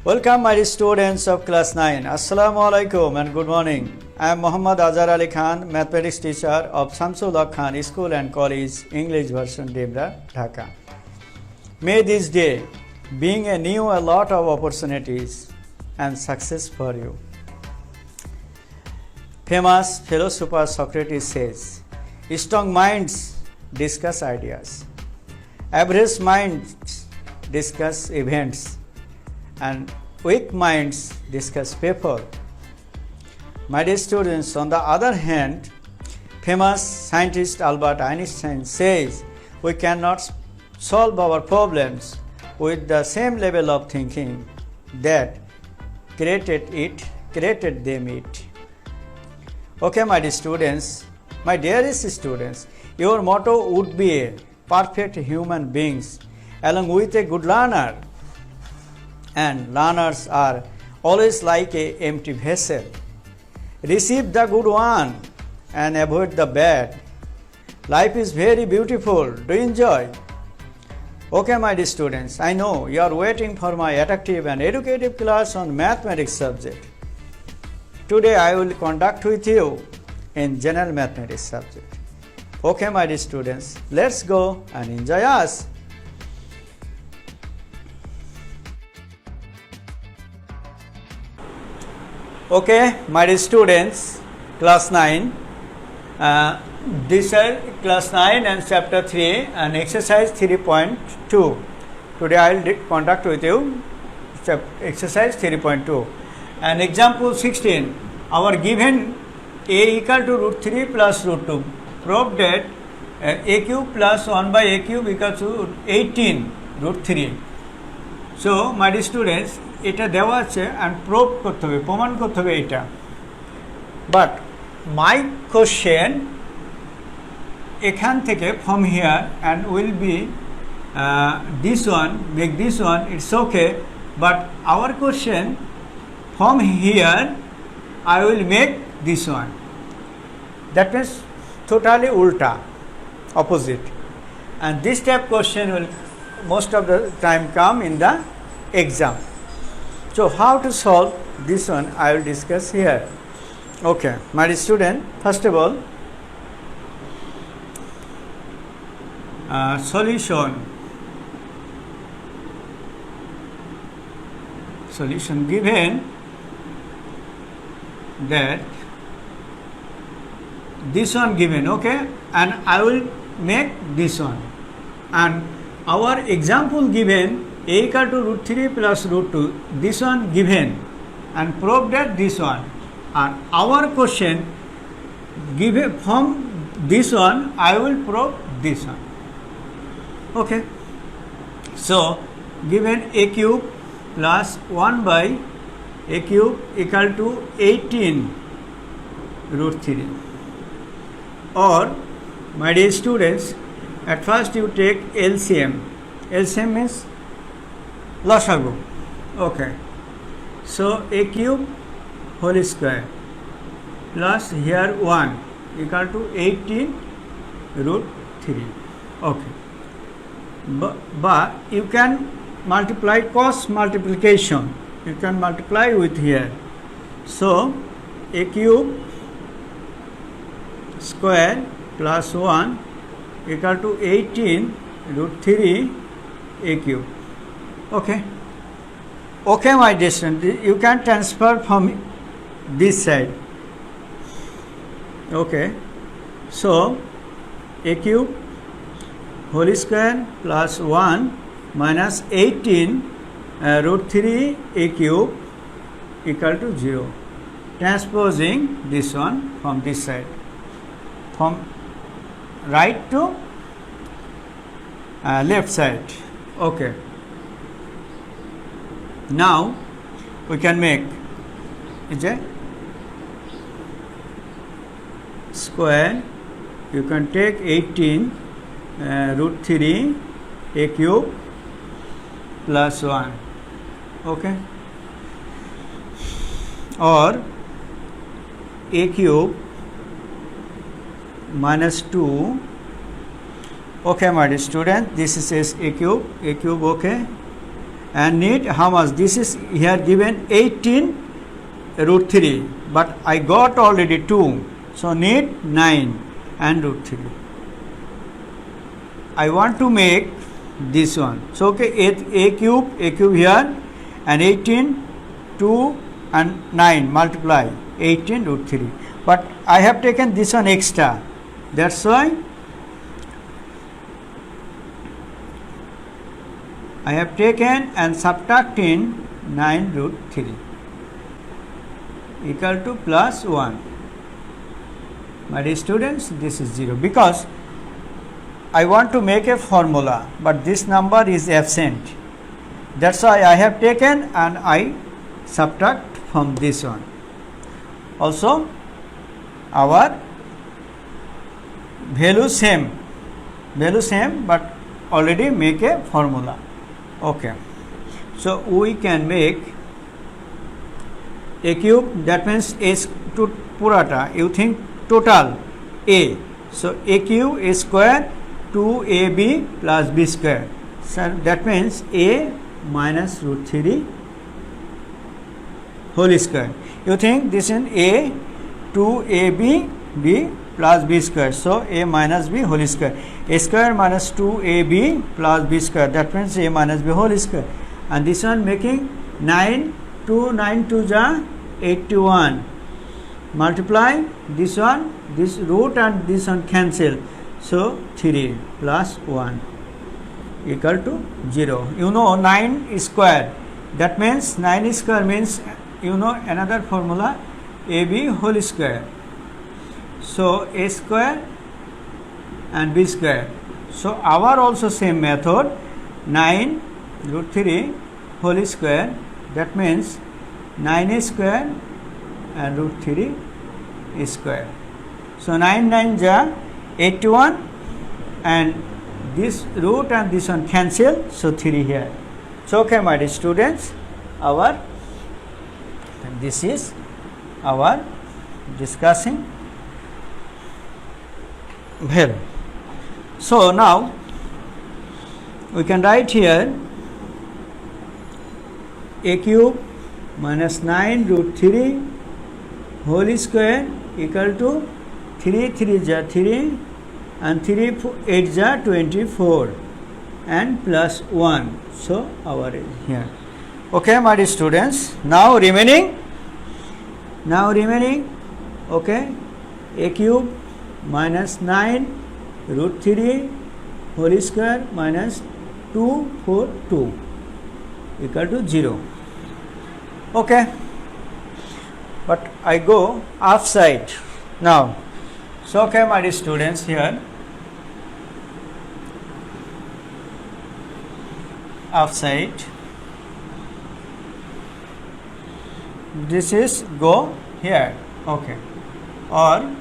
Welcome my students of class 9. Assalamu alaikum and good morning. I am Muhammad Azhar Ali Khan, mathematics teacher of Shamsullah Khan School and College, English version, Demra, Dhaka. May this day bring a lot of opportunities and success for you. Famous philosopher Socrates says, strong minds discuss ideas, average minds discuss events, and weak minds discuss paper. My dear students, on the other hand, famous scientist Albert Einstein says we cannot solve our problems with the same level of thinking that created them. Okay, my dear students, my dearest students, your motto would be a perfect human beings along with a good learner. And learners are always like an empty vessel. Receive the good one and avoid the bad. Life is very beautiful. Do enjoy. Okay, my dear students, I know you are waiting for my attractive and educative class on mathematics subject. Today I will conduct with you in general mathematics subject. Okay, my dear students, let's go and enjoy us. Okay, my dear students, class 9, this is class 9 and chapter 3 and exercise 3.2. Today I will conduct with you exercise 3.2 and example 16. Our given a equal to root 3 plus root 2. Prove that a cube plus 1 by a cube equals to 18 root 3. So, my dear students, এটা দেওয়া আছে and prove করতে হবে, প্রমাণ করতে হবে এটা. But my question এখান থেকে from here and will be this one, make this one, it's okay. But our question from here I will make this one. That means totally ulta, opposite. And this type question will most of the time come in the exam. So how to solve this one I will discuss here. Okay, my student, first of all, solution given that this one given, okay, and I will make this one, and our example given a equal to root 3 plus root 2, this one given and prove that this one, and our question given from this one I will prove this one. Okay, so given a cube plus 1 by a cube equal to 18 root 3, or my dear students, at first you take LCM. LCM means Lasagu. Okay, so a cube whole square plus here 1 equal to 18 root 3. Okay, but you can multiply cross multiplication. You can multiply with here. So a cube square plus 1 equal to 18 root 3 a cube. Okay, okay, my dear student, you can transfer from this side. Okay, so a cube whole square plus 1 minus 18 root 3 a cube equal to 0. Transposing this one from this side, from right to left side. Okay, now we can make is a square. You can take 18 root 3 a cube plus 1. Okay, or a cube minus 2. Okay, my dear student, this is a cube, okay, and need how much? This is here given 18 root 3, but I got already 2, so need 9 and root 3. I want to make this one. So okay, a cube here, and 18, 2 and 9 multiply 18 root 3. But I have taken this one extra. That's why I have taken and subtracting 9 root 3 equal to plus 1. My dear students, this is 0 because I want to make a formula, but this number is absent. That's why I have taken and I subtract from this one. Also, our value same, but already make a formula. Okay, so we can make a cube, that means a to purata, you think total a, so a cube a square 2ab plus b square, so that means a minus root 3 whole square. You think this is a 2ab b plus b square, so a minus b whole square, a square minus 2ab plus b square, that means a minus b whole square, and this one making 9 2 ja 81, multiply this one, this root and this one cancel, so 3 plus 1 equal to 0. You know 9 square, that means 9 square means, you know another formula, ab whole square, so a square and b square. So our also same method, 9 root 3 whole square, that means 9 square and root 3 square. So 9 9 ja 81, and this root and this one cancel, so 3 here. So okay, my dear students, this is our discussing value. So now we can write here a cube minus 9 root 3 whole square equal to 3 3 ja 3 and 3 8 ja 24 and plus 1. So our is here. Okay, my dear students, now remaining okay, a cube minus 9 root 3 whole square minus 2 4 2 equal to 0. Okay, but I go offside now. So okay, my dear students, here offside, this is go here, okay, or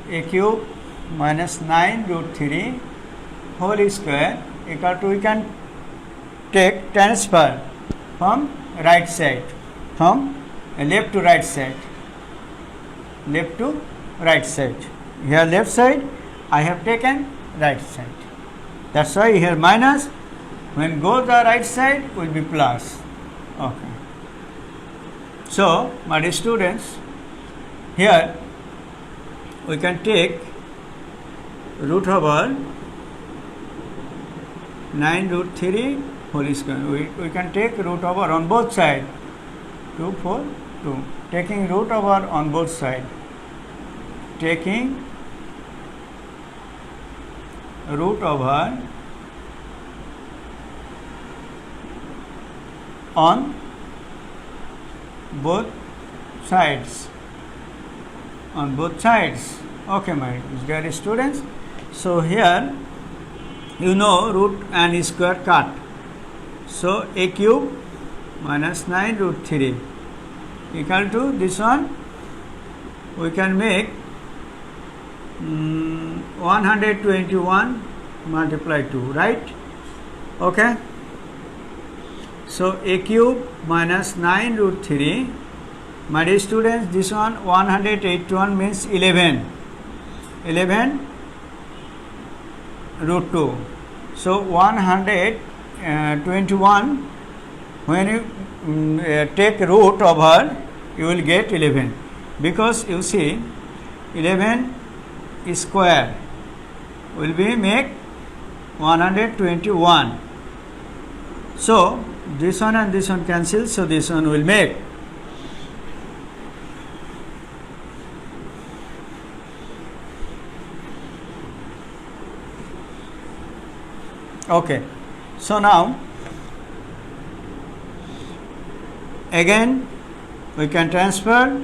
a cube minus 9 root 3 whole square equal to, we can take transfer from right side, from left to right side, left to right side. Here left side, I have taken right side, that's why here minus, when go the right side will be plus. Okay, so my dear students, here we can take root over 9 root 3 whole square. We can take root over on both sides, 2 4 2, taking root over on both sides, taking root over on both sides, on both sides. Okay, my dear students, so here you know root and square cut, so a cube minus 9 root 3 equal to this one, we can make 121 multiply 2, right? Okay, so a cube minus 9 root 3, my dear students, this one 181 means 11 root 2, So 121, when you take root over, you will get 11, because you see 11 square will be make 121. So this one and this one cancel, so this one will make okay. So now again we can transfer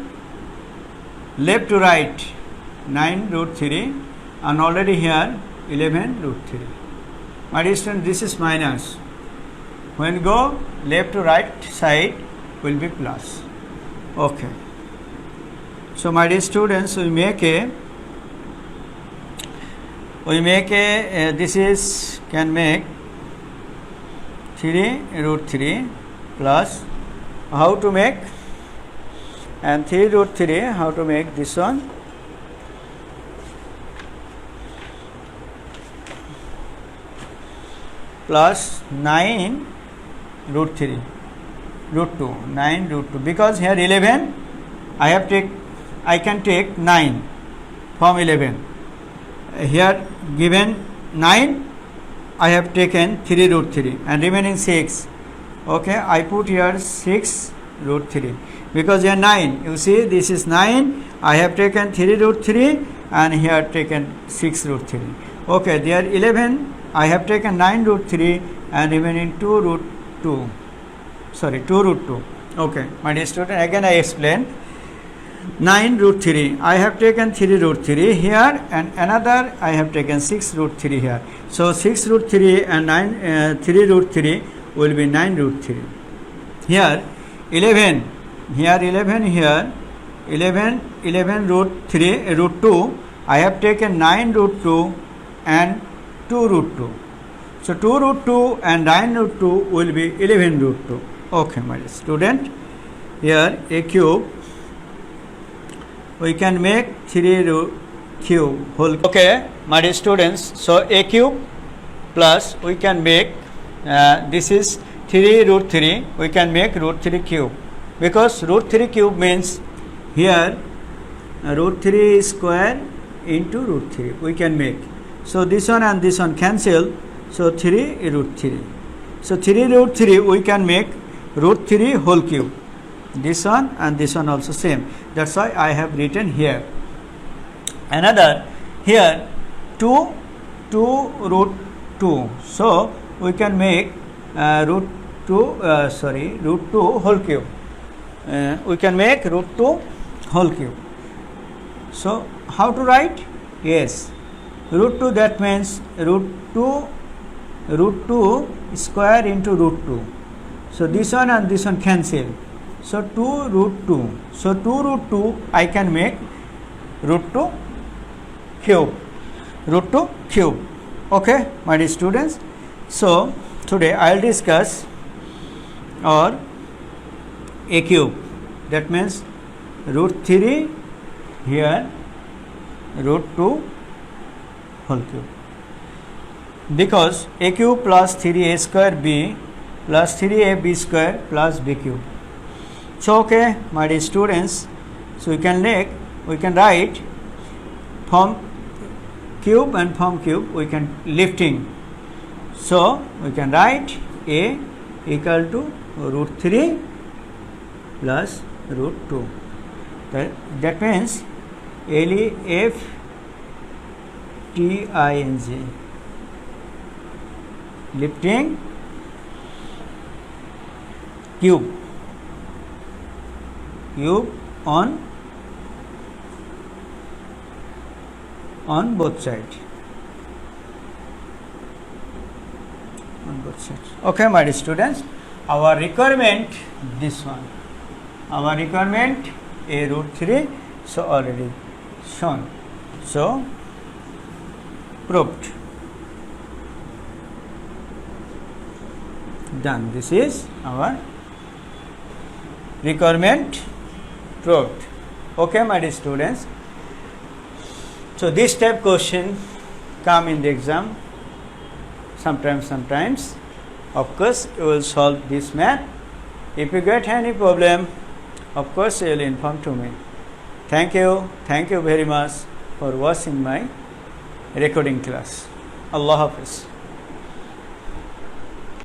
left to right 9 root 3, and already here 11 root 3. My dear student, this is minus. When go left to right side will be plus. Okay. So my dear students, we make a this is can make 3 root 3 plus, how to make, and 3 root 3, how to make this one, plus 9 root 3 root 2, 9 root 2, because here 11 I can take 9 from 11. Here given 9, I have taken 3 root 3 and remaining 6. Okay, I put here 6 root 3, because here 9, you see this is 9, I have taken 3 root 3 and here taken 6 root 3. Okay, there 11, I have taken 9 root 3 and remaining 2 root 2. Sorry, 2 root 2. Okay, my dear student, again I explain. 9 root 3, I have taken 3 root 3 here, and another I have taken 6 root 3 here. So 6 root 3 and 3 root 3 will be 9 root 3. Here 11, here 11, here 11 root 3 root 2, I have taken 9 root 2 and 2 root 2. So 2 root 2 and 9 root 2 will be 11 root 2. Okay, my dear student, here a cube, we can make 3 root cube whole. Okay, my dear students, so a cube plus we can make this is 3 root 3, we can make root 3 cube, because root 3 cube means here root 3 square into root 3 we can make. So this one and this one cancel, so 3 root 3. So 3 root 3 we can make root 3 whole cube. This one and this one also same. That's why I have written here. Another here 2 root 2. So we can make root 2 whole cube. We can make root 2 whole cube. So how to write? Yes, root 2, that means root 2 square into root 2. So this one and this one cancel. So 2 root 2. So 2 root 2 I can make root 2 cube. Root 2 cube. Okay, my dear students. So today I will discuss or a cube. That means root 3 here, root 2 whole cube. Because a cube plus 3a square b plus 3ab square plus b cube. So okay, my dear students, so we can write from cube and from cube we can lifting. So we can write a equal to root 3 plus root 2. That means LEFTING, lifting cube on both sides. On both sides. Okay, my dear students, our requirement this one. Our requirement a root 3, so already shown. So proved. Done. This is our requirement proved. Okay, my dear students. So this type question come in the exam. sometimes. Of course, you will solve this math. If you get any problem, of course you will inform to me. Thank you very much for watching my recording class. Allah Hafiz.